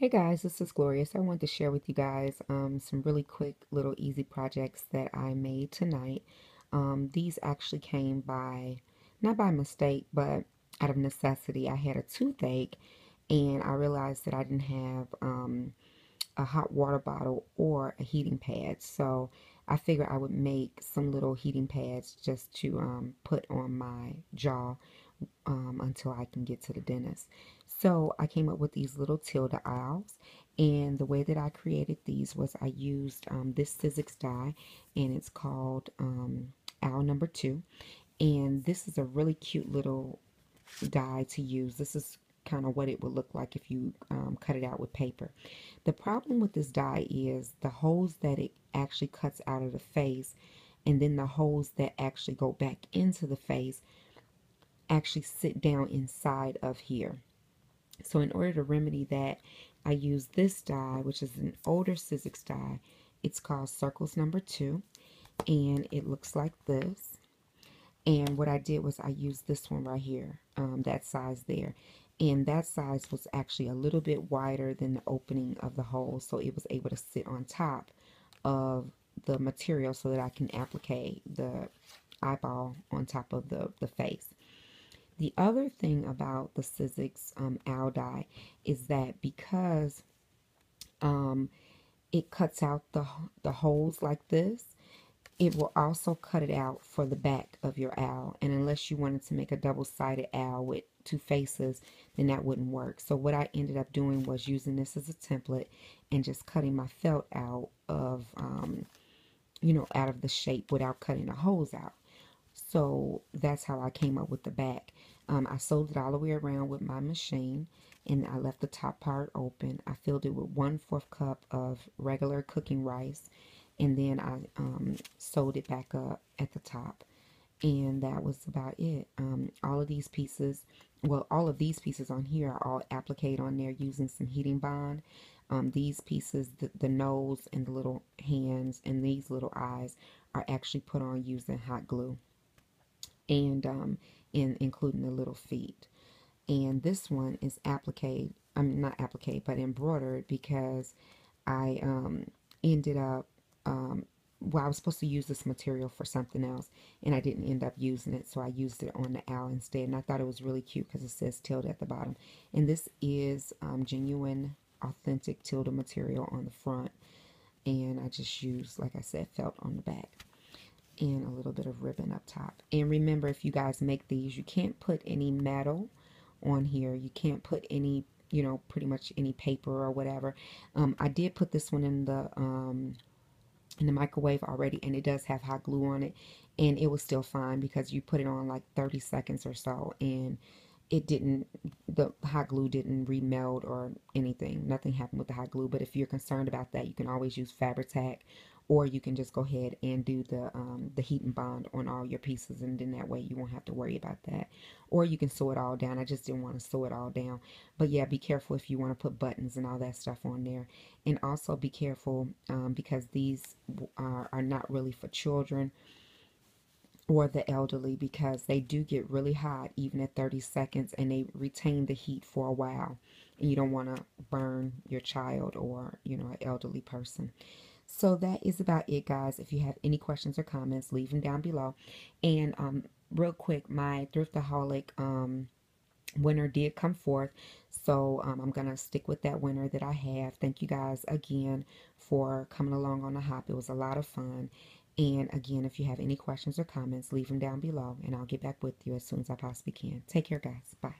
Hey guys, this is Glorious. I want to share with you guys some really quick little easy projects that I made tonight. These actually came by, not by mistake, but out of necessity. I had a toothache and I realized that I didn't have a hot water bottle or a heating pad. So I figured I would make some little heating pads just to put on my jaw until I can get to the dentist. So I came up with these little Tilda owls, and the way that I created these was I used this Sizzix die, and it's called owl number 2. And this is a really cute little die to use. This is kind of what it would look like if you cut it out with paper. The problem with this die is the holes that it actually cuts out of the face, and then the holes that actually go back into the face actually sit down inside of here. So in order to remedy that, I use this die, which is an older Sizzix die. It's called Circles number 2, and it looks like this. And what I did was I used this one right here, that size there. And that size was actually a little bit wider than the opening of the hole, so it was able to sit on top of the material so that I can applicate the eyeball on top of the face. The other thing about the Sizzix owl die is that because it cuts out the holes like this, it will also cut it out for the back of your owl. And unless you wanted to make a double-sided owl with two faces, then that wouldn't work. So what I ended up doing was using this as a template and just cutting my felt out of, out of the shape without cutting the holes out. So that's how I came up with the back. I sewed it all the way around with my machine, and I left the top part open. I filled it with 1/4 cup of regular cooking rice, and then I sewed it back up at the top. And that was about it. All of these pieces, well, all of these pieces on here are all appliqued on there using some heating bond. These pieces, the nose and the little hands and these little eyes are actually put on using hot glue, and including the little feet. And this one is appliqued, I mean not appliqued, but embroidered, because I ended up well, I was supposed to use this material for something else, and I didn't end up using it, so I used it on the owl instead. And I thought it was really cute because it says Tilda at the bottom. And this is genuine, authentic Tilda material on the front, and I just used, like I said, felt on the back, and a little bit of ribbon up top. And remember, if you guys make these, you can't put any metal on here. You can't put any, pretty much any paper or whatever. I did put this one in the microwave already, and it does have hot glue on it, and it was still fine because you put it on like 30 seconds or so, and the hot glue didn't remelt or anything. Nothing happened with the hot glue. But if you're concerned about that, you can always use Fabri-Tac, or you can just go ahead and do the heat and bond on all your pieces, and then that way you won't have to worry about that. Or you can sew it all down. I just didn't want to sew it all down. But yeah, be careful if you want to put buttons and all that stuff on there. And also be careful because these are not really for children or the elderly, because they do get really hot even at 30 seconds, and they retain the heat for a while, and you don't want to burn your child or an elderly person. So that is about it, guys. If you have any questions or comments, leave them down below. And real quick, my Thriftaholic winner did come forth, so I'm gonna stick with that winner that I have. Thank you guys again for coming along on the hop. It was a lot of fun. And again, if you have any questions or comments, leave them down below, and I'll get back with you as soon as I possibly can. Take care, guys. Bye.